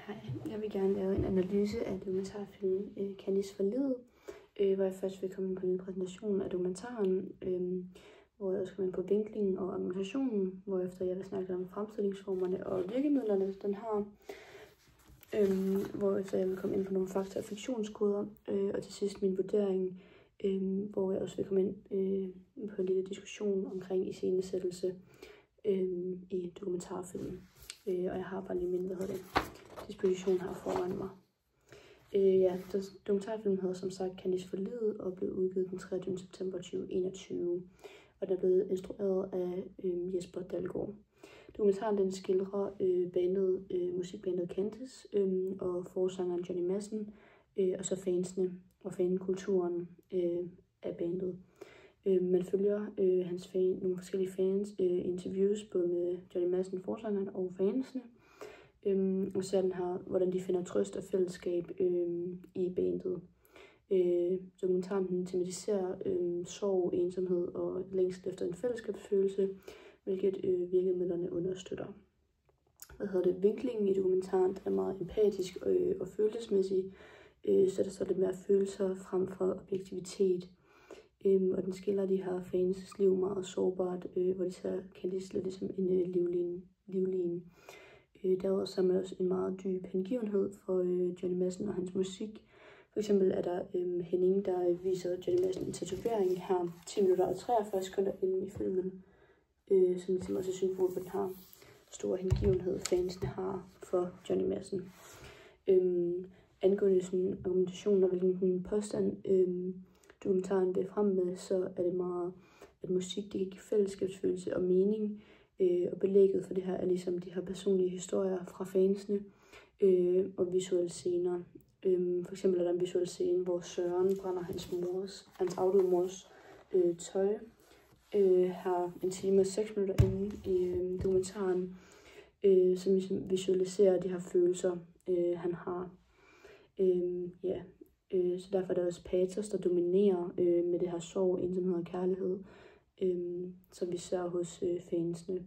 Hej, jeg vil gerne lave en analyse af dokumentarfilmen Candice for livet, hvor jeg først vil komme ind på en præsentation af dokumentaren, hvor jeg også kommer ind på vinklingen og argumentationen, hvorefter jeg vil snakke om fremstillingsformerne og virkemidlerne, den har, hvorefter jeg vil komme ind på nogle fakta og fiktionskoder, og til sidst min vurdering, hvor jeg også vil komme ind på en lille diskussion omkring iscenesættelse i dokumentarfilmen. Og jeg har bare lige min, disposition her foran mig. Dokumentarfilmen hedder som sagt Candice for livet og blev udgivet den 23. september 2021. Og den er blevet instrueret af Jesper Dalgaard. Dokumentaren den skildrer musikbandet Candice og forsangeren Johnny Madsen, og så fansene og fankulturen af bandet. Man følger nogle forskellige fans interviews både med Johnny Madsen, forsangeren, og fansene. Og så den her, hvordan de finder trøst og fællesskab i bandet. Dokumentaren tematiserer sorg, ensomhed og længsel efter en fællesskabsfølelse, hvilket virkemidlerne understøtter. Vinklingen i dokumentaren den er meget empatisk og følelsesmæssig, så der står lidt mere følelser frem for objektivitet. Og den skiller de her fans' liv meget sårbart, hvor de ser Candice lidt ligesom en livline. Derudover så er man også en meget dyb hengivenhed for Johnny Madsen og hans musik. For eksempel er der Henning, der viser Johnny Madsen en tatovering her 10 minutter og 43 sekunder inde i filmen, som ligesom også er symbol på den her store hengivenhed, fansene har for Johnny Madsen. Angående sådan argumentationen og hvilken påstand dokumentaren vil frem med, så er det meget, at musik det kan give fællesskabsfølelse og mening, og belægget for det her er ligesom de her personlige historier fra fansene og visuelle scener. For eksempel er der en visuel scene, hvor Søren brænder hans afdøde mors tøj her 1 time og 6 minutter inde i dokumentaren, som ligesom visualiserer de her følelser, han har. Så derfor er der også patos, der dominerer med det her sorg, ensomhed og kærlighed, som vi ser hos fansene.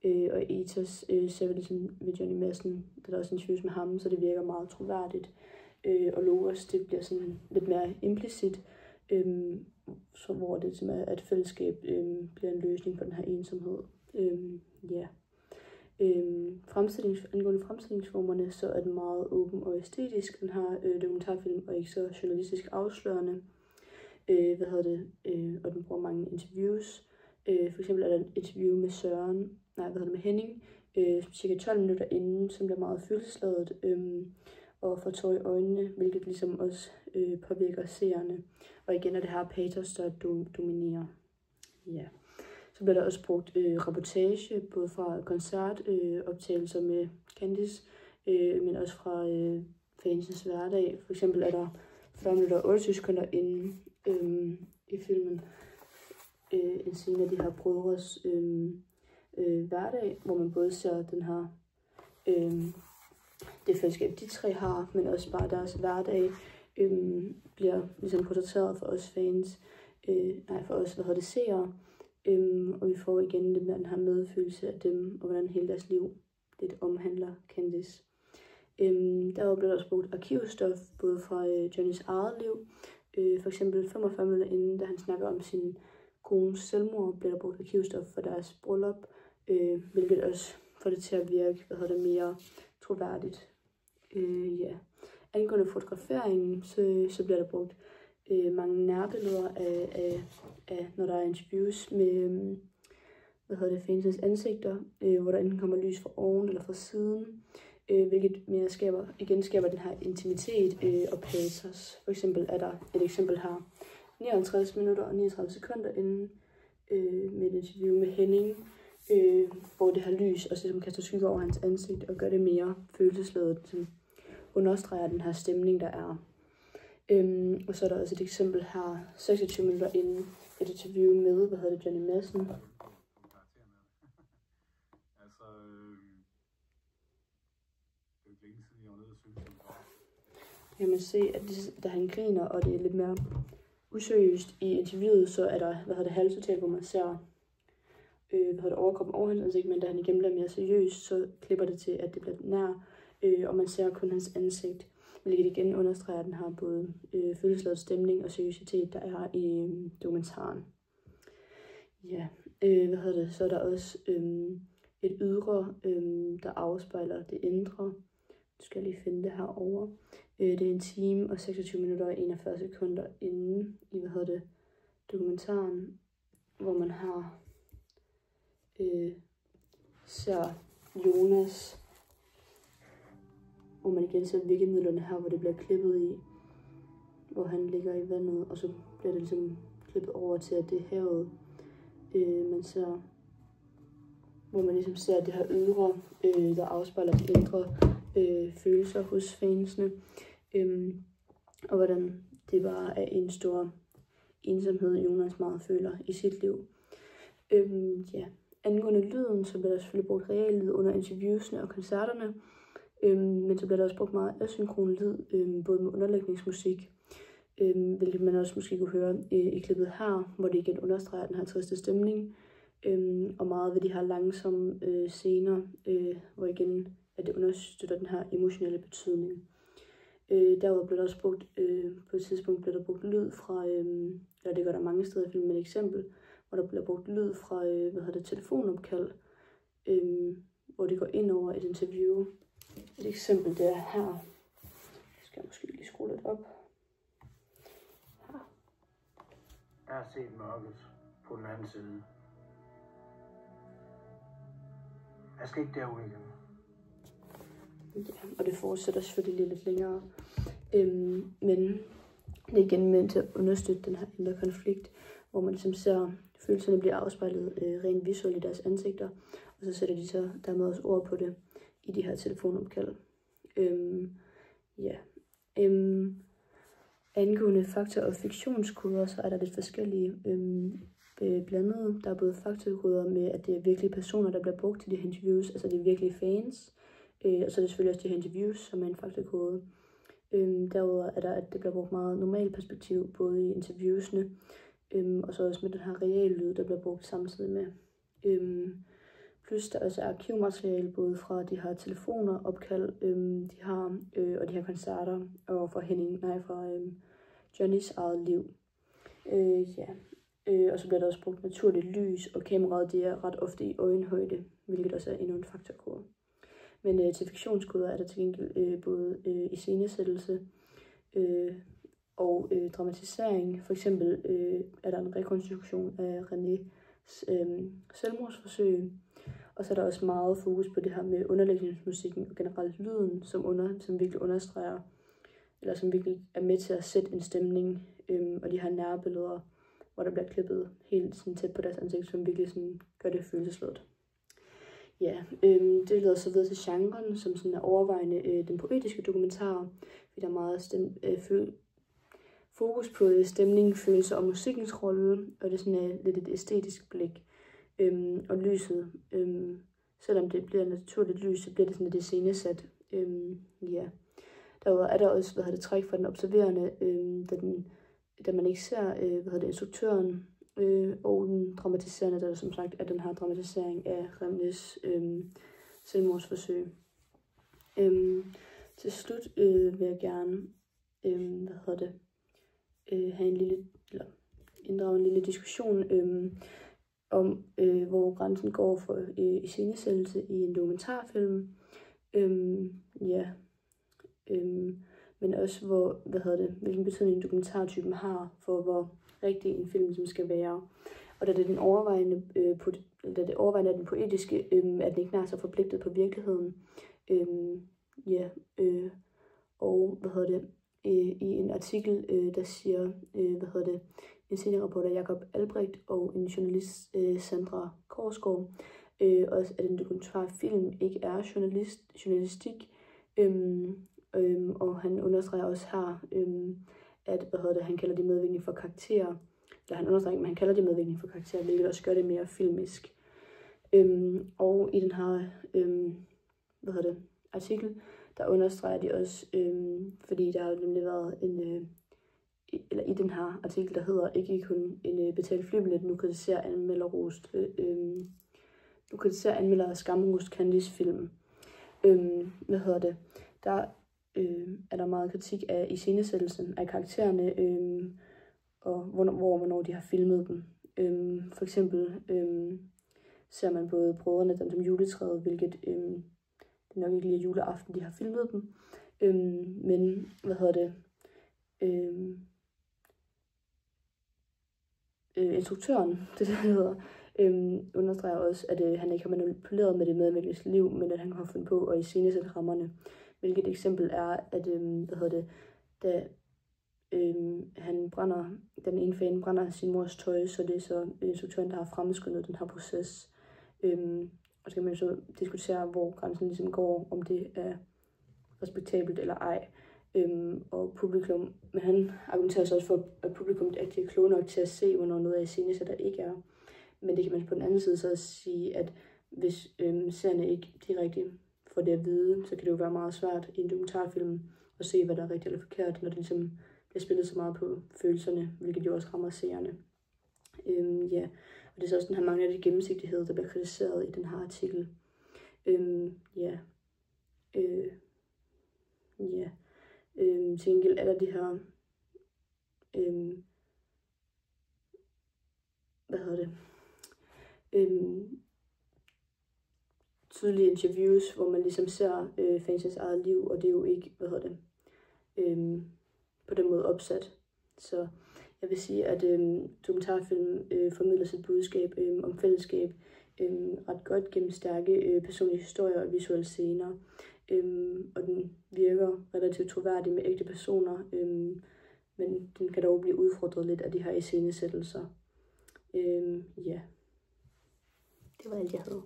Og ethos ser vi ligesom ved Johnny Madsen, der er også interviews med ham, så det virker meget troværdigt. Og logos, det bliver sådan lidt mere implicit, så hvor det ligesom er, at fællesskab bliver en løsning på den her ensomhed. Angående fremstillingsformerne, så er den meget åben og æstetisk, den her dokumentarfilm, og ikke så journalistisk afslørende. Og den bruger mange interviews. For eksempel er der et interview med med Henning, cirka 12 minutter inden, som bliver meget følelsesladet og får tår i øjnene, hvilket ligesom også påvirker seerne. Og igen er det her patos, der dominerer. Så bliver der også brugt reportage, både fra koncertoptagelser med Candice, men også fra fansens hverdag. For eksempel er der 40 minutter og 28 sekunder inde i filmen en scene af de her brødres hverdag, hvor man både ser den her det fællesskab de tre har, men også bare deres hverdag bliver ligesom portrætteret for os fans, for os seere, og vi får igen lidt mere den her medfølelse af dem, og hvordan hele deres liv lidt omhandler Candice. Derudover bliver der også brugt arkivstof, både fra Johnnys eget liv, for eksempel 45 minutter inden, da han snakker om sin kones selvmord, bliver der brugt arkivstof for deres bryllup, hvilket også får det til at virke mere troværdigt. Angående fotograferingen, så bliver der brugt mange nærbilleder af når der er interviews med fansens ansigter, hvor der enten kommer lys fra oven eller fra siden, hvilket mere skaber den her intimitet og patos. For eksempel er der et eksempel her, 59 minutter og 39 sekunder inden med et interview med Henning, hvor det her lys også ligesom kaster skygger over hans ansigt og gør det mere følelsesladet, som understreger den her stemning, der er. Og så er der også et eksempel her, 26 minutter inden et interview med, Johnny Madsen. Jeg kan se, at da han griner, og det er lidt mere useriøst i interviewet, så er der halvtotal, hvor man ser overkroppen over hans ansigt, men da han igen bliver mere seriøs, så klipper det til, at det bliver nær og man ser kun hans ansigt, hvilket igen understreger, at den har både følelsesladet stemning og seriøsitet, der er i dokumentaren. Ja, så er der også et ydre, der afspejler det indre. Nu skal jeg lige finde det her over. Det er 1 time og 26 minutter og 41 sekunder inde i, dokumentaren, hvor man har ser Jonas, hvor man igen ser virkemidlerne her, hvor det bliver klippet i, hvor han ligger i vandet, og så bliver det ligesom klippet over til, at det er havet, man ser, hvor man ligesom ser det her ydre, der afspejler de indre følelser hos fansene, og hvordan det bare er en stor ensomhed, Jonas meget føler i sit liv. Ja. Angående lyden, så bliver der selvfølgelig brugt reallyd under interviewsene og koncerterne, men så bliver der også brugt meget asynkron lyd, både med underlægningsmusik, hvilket man også måske kunne høre i klippet her, hvor det igen understreger den her triste stemning, og meget ved de her langsomme scener, hvor igen at det understøtter den her emotionelle betydning. Derudover blev der også brugt, på et tidspunkt blev der brugt lyd fra, eller det gør der mange steder i filmen, et eksempel, hvor der bliver brugt lyd fra, telefonopkald, hvor det går ind over et interview. Et eksempel, det er her. Skal jeg måske lige skrue lidt op. Her. Jeg har set mørket på den anden side. Jeg skal ikke derud igen. Ja, og det fortsætter selvfølgelig lidt længere. Men det er igen med til at understøtte den her indre konflikt, hvor man ligesom ser følelserne bliver afspejlet rent visuelt i deres ansigter, og så sætter de så dermed også ord på det i de her telefonopkald. Angående fakta- og fiktionskoder, så er der lidt forskellige blandede. Der er både faktakoder med, at det er virkelige personer, der bliver brugt til de her interviews, altså det er virkelige fans, og så er det selvfølgelig også de her interviews, som er en faktakode. Derudover er der, at det bliver brugt meget normalt perspektiv, både i interviewsene, og så også med den her reallyd, der bliver brugt samtidig med. Plus der også er arkivmateriale, både fra de her telefoner, opkald, de har, og de her koncerter, og fra Johnnys eget liv. Og så bliver der også brugt naturligt lys, og kameraet det er ret ofte i øjenhøjde, hvilket også er endnu en faktorkode. Men til fiktionskoder er der til gengæld både iscenesættelse og dramatisering. For eksempel er der en rekonstruktion af Renés selvmordsforsøg. Og så er der også meget fokus på det her med underlægningsmusikken og generelt lyden, som virkelig understreger, eller som virkelig er med til at sætte en stemning, og de her nærbilleder, hvor der bliver klippet helt sådan tæt på deres ansigt, som virkelig sådan gør det følelsesladet. Ja, det leder så videre til genren, som sådan er overvejende den poetiske dokumentar, fordi der er meget fokus på stemning, følelser og musikkens rolle, og det er sådan lidt et æstetisk blik. Og lyset, selvom det bliver naturligt lys, så bliver det sådan lidt iscenesat. Derudover er der også træk fra den observerende, da man ikke ser instruktøren, og den dramatiserende, der som sagt er den her dramatisering af Renés selvmordsforsøg. Til slut vil jeg gerne have inddrage en lille diskussion om, hvor grænsen går for iscenesættelse i en dokumentarfilm. Men også hvilken betydning dokumentartypen har for, hvor rigtig en film som skal være. Og da det er overvejende er den poetiske, er den ikke nær så forpligtet på virkeligheden. I en artikel, der siger, en seniorreporter Jakob Albrecht og en journalist, Sandra Korsgaard, også at en dokumentarfilm ikke er journalistik, og han understreger også her, at han kalder det medvirkning for karakterer, eller han understreger, at han kalder det medvirkning for karakterer, hvilket også gør det mere filmisk. Og i den her artikel, der understreger de også, fordi der har nemlig været i den her artikel, der hedder ikke kun en betalt flybillet, nu kritiserer anmelder skamrost Candys film. Der er der meget kritik af iscenesættelsen af karaktererne, og hvornår de har filmet dem. For eksempel ser man både brødrene dem som juletræet, hvilket det nok ikke lige er juleaften, de har filmet dem. Men instruktøren, det hedder, understreger også, at han ikke har manipuleret med det medmenneskelige liv, men at han har fundet på at iscenesætte rammerne. Hvilket eksempel er, at da den ene fan brænder sin mors tøj, så det er så instruktøren, der har fremskyndet den her proces. Og så kan man så diskutere, hvor grænsen ligesom går, om det er respektabelt eller ej. Og publikum, men han argumenterer så også for, at publikum at de er kloge nok til at se, hvornår noget er iscenesat ikke er. Men det kan man på den anden side så sige, at hvis seerne ikke direkte får det at vide, så kan det jo være meget svært i en dokumentarfilm at se, hvad der er rigtigt eller forkert, når det ligesom bliver spillet så meget på følelserne, hvilket jo også rammer seerne. Og det er så også den her manglende gennemsigtighed, der bliver kritiseret i den her artikel. Til gengæld er der de her tydelige interviews, hvor man ligesom ser fansens eget liv, og det er jo ikke, på den måde opsat. Så jeg vil sige, at dokumentarfilm formidler sit budskab om fællesskab ret godt gennem stærke personlige historier og visuelle scener. Og den virker relativt troværdig med ægte personer, men den kan dog blive udfordret lidt af de her iscenesættelser. Det var alt, jeg havde.